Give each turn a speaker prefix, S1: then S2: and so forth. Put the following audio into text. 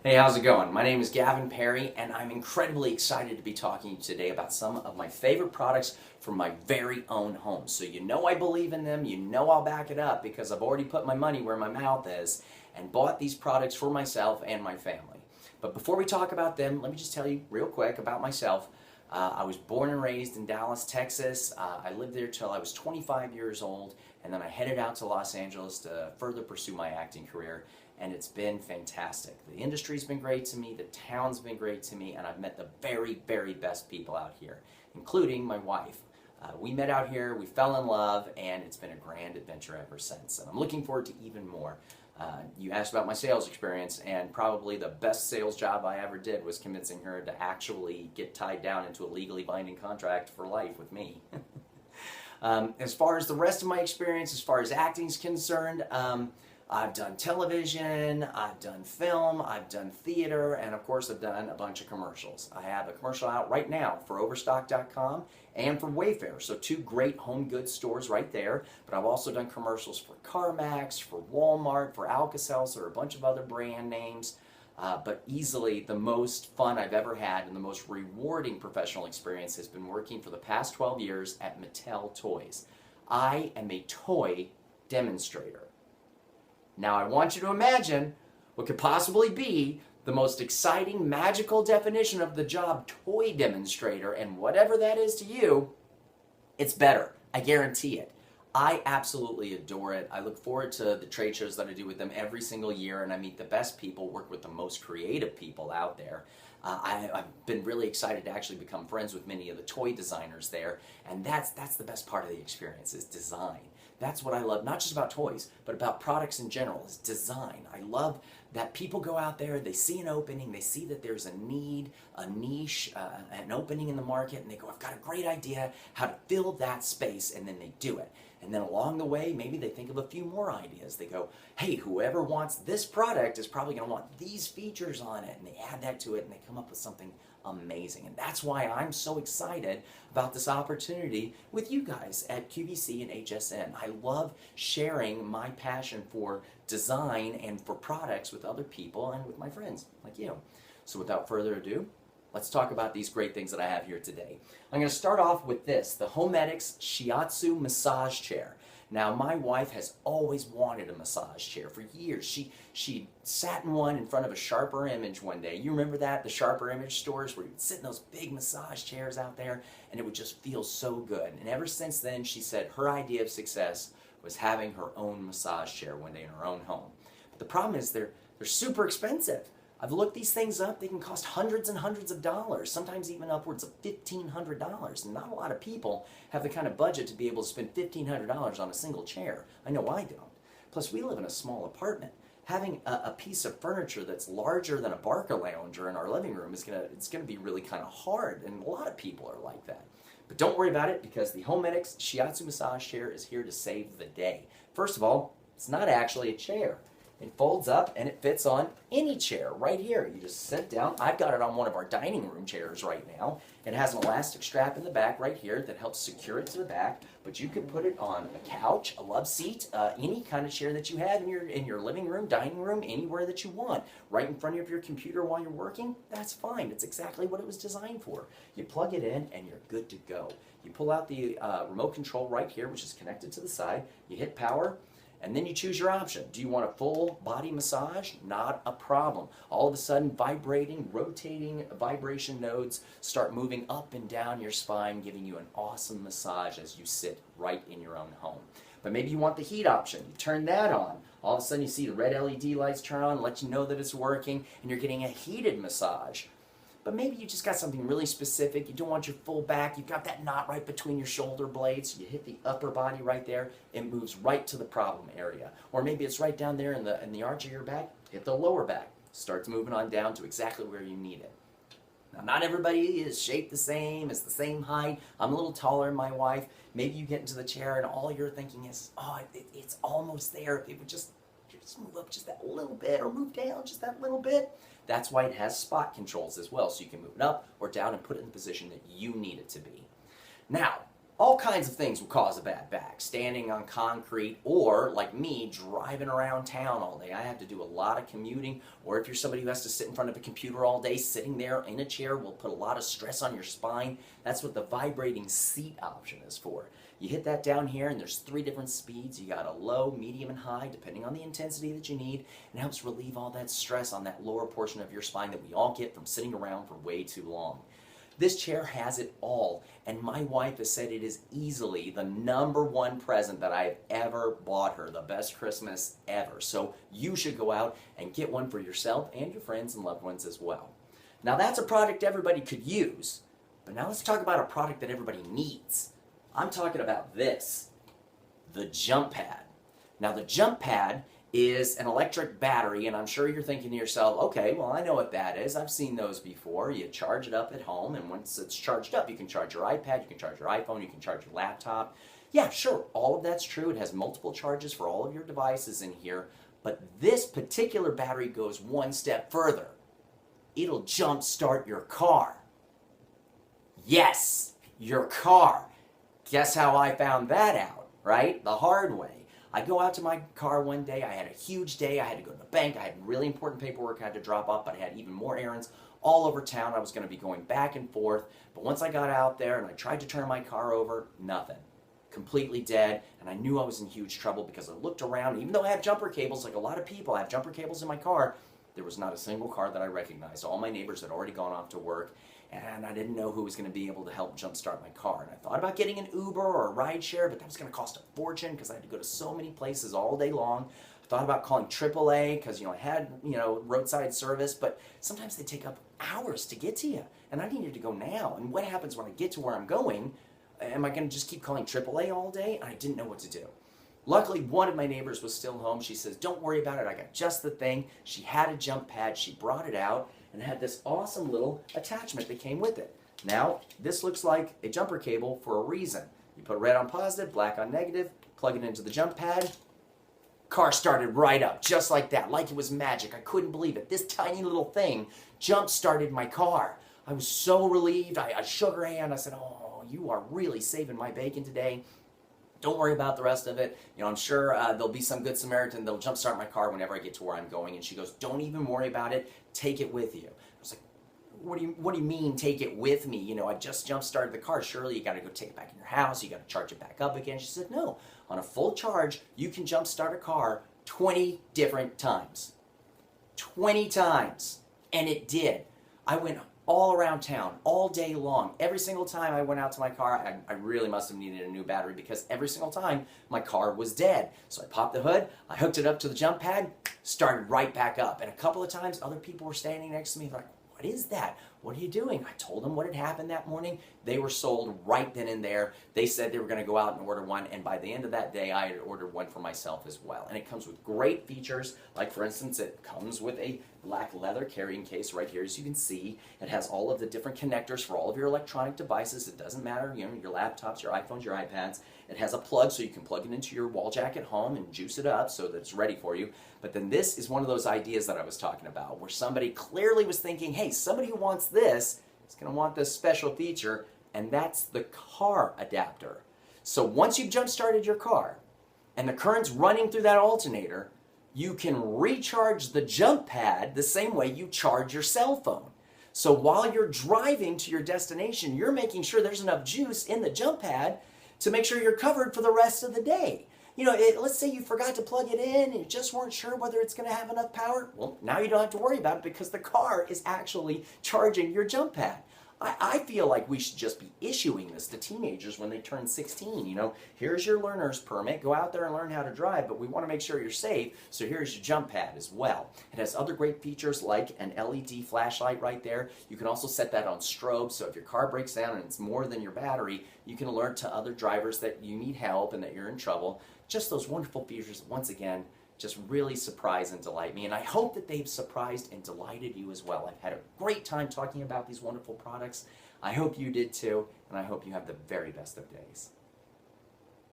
S1: Hey, how's it going? My name is Gavin Perry, and I'm incredibly excited to be talking to you today about some of my favorite products from my very own home. So you know I believe in them, you know I'll back it up because I've already put my money where my mouth is and bought these products for myself and my family. But before we talk about them, let me just tell you real quick about myself. I was born and raised in Dallas, Texas. I lived there till I was 25 years old, and then I headed out to Los Angeles to further pursue my acting career, and it's been fantastic. The industry's been great to me, the town's been great to me, and I've met the very, very best people out here, including my wife. We met out here, we fell in love, and it's been a grand adventure ever since. And I'm looking forward to even more. You asked about my sales experience, and probably the best sales job I ever did was convincing her to actually get tied down into a legally binding contract for life with me. As far as the rest of my experience, as far as acting is concerned, I've done television, I've done film, I've done theater, and of course I've done a bunch of commercials. I have a commercial out right now for Overstock.com and for Wayfair, so two great home goods stores right there. But I've also done commercials for CarMax, for Walmart, for Alka-Seltzer, a bunch of other brand names. But easily the most fun I've ever had and the most rewarding professional experience has been working for the past 12 years at Mattel Toys. I am a toy demonstrator. Now I want you to imagine what could possibly be the most exciting, magical definition of the job toy demonstrator, and whatever that is to you, it's better. I guarantee it. I absolutely adore it. I look forward to the trade shows that I do with them every single year, and I meet the best people, work with the most creative people out there. I've been really excited to actually become friends with many of the toy designers there, and that's the best part of the experience, is design. That's what I love, not just about toys, but about products in general, is design. I love that people go out there, they see an opening, they see that there's a need, a niche, an opening in the market, and they go, I've got a great idea how to fill that space, and then they do it. And then along the way, maybe they think of a few more ideas. They go, hey, whoever wants this product is probably going to want these features on it, and they add that to it, and they come up with something amazing. And that's why I'm so excited about this opportunity with you guys at QVC and HSN. I love sharing my passion for design and for products with other people and with my friends like you. So without further ado, let's talk about these great things that I have here today. I'm going to start off with this, the Homedics Shiatsu Massage Chair. Now, my wife has always wanted a massage chair for years. She sat in one in front of a Sharper Image one day. You remember that? The Sharper Image stores where you would sit in those big massage chairs out there, and it would just feel so good. And ever since then, she said her idea of success was having her own massage chair one day in her own home. But the problem is they're super expensive. I've looked these things up. They can cost hundreds and hundreds of dollars, sometimes even upwards of $1,500. And not a lot of people have the kind of budget to be able to spend $1,500 on a single chair. I know I don't. Plus, we live in a small apartment. Having a piece of furniture that's larger than a Barca lounger in our living room is gonna be really kind of hard, and a lot of people are like that. But don't worry about it, because the Homedics Shiatsu Massage Chair is here to save the day. First of all, it's not actually a chair. It folds up and it fits on any chair right here. You just sit down. I've got it on one of our dining room chairs right now. It has an elastic strap in the back right here that helps secure it to the back, but you can put it on a couch, a love seat, any kind of chair that you have in your living room, dining room, anywhere that you want. Right in front of your computer while you're working, that's fine. It's exactly what it was designed for. You plug it in and you're good to go. You pull out the remote control right here, which is connected to the side. You hit power, and then you choose your option. Do you want a full body massage? Not a problem. All of a sudden, vibrating, rotating vibration nodes start moving up and down your spine, giving you an awesome massage as you sit right in your own home. But maybe you want the heat option. You turn that on. All of a sudden, you see the red LED lights turn on, let you know that it's working, and you're getting a heated massage. But maybe you just got something really specific. You don't want your full back. You've got that knot right between your shoulder blades. You hit the upper body right there. It moves right to the problem area. Or maybe it's right down there in the arch of your back. Hit the lower back. Starts moving on down to exactly where you need it. Now, not everybody is shaped the same, is the same height. I'm a little taller than my wife. Maybe you get into the chair and all you're thinking is, oh, it's almost there. If it would just move up just that little bit or move down just that little bit. That's why it has spot controls as well, so you can move it up or down and put it in the position that you need it to be. Now, All kinds of things will cause a bad back. Standing on concrete, or like me, driving around town all day. I have to do a lot of commuting, or if you're somebody who has to sit in front of a computer all day, sitting there in a chair will put a lot of stress on your spine. That's what the vibrating seat option is for. You hit that down here, and there's 3 different speeds. You got a low, medium, and high, depending on the intensity that you need. And it helps relieve all that stress on that lower portion of your spine that we all get from sitting around for way too long. This chair has it all, and my wife has said it is easily the #1 present that I've ever bought her, the best Christmas ever. So you should go out and get one for yourself and your friends and loved ones as well. Now that's a product everybody could use, but now let's talk about a product that everybody needs. I'm talking about this, the jump pad. Now the jump pad is an electric battery, and I'm sure you're thinking to yourself, okay, well, I know what that is. I've seen those before. You charge it up at home, and once it's charged up, you can charge your iPad, you can charge your iPhone, you can charge your laptop. Yeah, sure, all of that's true. It has multiple charges for all of your devices in here, but this particular battery goes one step further. It'll jump start your car. Yes, your car. Guess how I found that out, right? The hard way. I go out to my car one day, I had a huge day, I had to go to the bank, I had really important paperwork I had to drop off, but I had even more errands all over town. I was going to be going back and forth, but once I got out there and I tried to turn my car over, nothing. Completely dead, and I knew I was in huge trouble because I looked around. Even though I have jumper cables, like a lot of people, I have jumper cables in my car, there was not a single car that I recognized. All my neighbors had already gone off to work, and I didn't know who was going to be able to help jumpstart my car. And I thought about getting an Uber or a rideshare, but that was going to cost a fortune because I had to go to so many places all day long. I thought about calling AAA because, I had, roadside service, but sometimes they take up hours to get to you, and I needed to go now. And what happens when I get to where I'm going? Am I going to just keep calling AAA all day? And I didn't know what to do. Luckily, one of my neighbors was still home. She says, don't worry about it. I got just the thing. She had a jump pad. She brought it out and had this awesome little attachment that came with it. Now, this looks like a jumper cable for a reason. You put red on positive, black on negative, plug it into the jump pad. Car started right up, just like that, like it was magic. I couldn't believe it. This tiny little thing jump-started my car. I was so relieved. I shook her hand. I said, oh, you are really saving my bacon today. Don't worry about the rest of it. I'm sure there'll be some good Samaritan that'll jumpstart my car whenever I get to where I'm going. And she goes, don't even worry about it. Take it with you. I was like, what do you mean take it with me? I just jump-started the car. Surely you got to go take it back in your house. You got to charge it back up again. She said, no. On a full charge, you can jump-start a car 20 different times. 20 times. And it did. I went all around town, all day long. Every single time I went out to my car, I really must have needed a new battery because every single time my car was dead. So I popped the hood, I hooked it up to the jump pad, started right back up. And a couple of times other people were standing next to me like, what is that? What are you doing? I told them what had happened that morning. They were sold right then and there. They said they were going to go out and order one, and by the end of that day, I had ordered one for myself as well. And it comes with great features, like for instance, it comes with a black leather carrying case right here, as you can see. It has all of the different connectors for all of your electronic devices. It doesn't matter, your laptops, your iPhones, your iPads. It has a plug so you can plug it into your wall jack at home and juice it up so that it's ready for you. But then this is one of those ideas that I was talking about where somebody clearly was thinking, hey, somebody who wants this is going to want this special feature, and that's the car adapter. So once you've jump-started your car and the current's running through that alternator, you can recharge the jump pad the same way you charge your cell phone. So while you're driving to your destination, you're making sure there's enough juice in the jump pad to make sure you're covered for the rest of the day. Let's say you forgot to plug it in and you just weren't sure whether it's going to have enough power. Well, now you don't have to worry about it because the car is actually charging your jump pad. I feel like we should just be issuing this to teenagers when they turn 16. Here's your learner's permit. Go out there and learn how to drive, but we want to make sure you're safe, so here's your jump pad as well. It has other great features like an LED flashlight right there. You can also set that on strobe, so if your car breaks down and it's more than your battery, you can alert to other drivers that you need help and that you're in trouble. Just those wonderful features, once again, just really surprise and delight me. And I hope that they've surprised and delighted you as well. I've had a great time talking about these wonderful products. I hope you did too, and I hope you have the very best of days.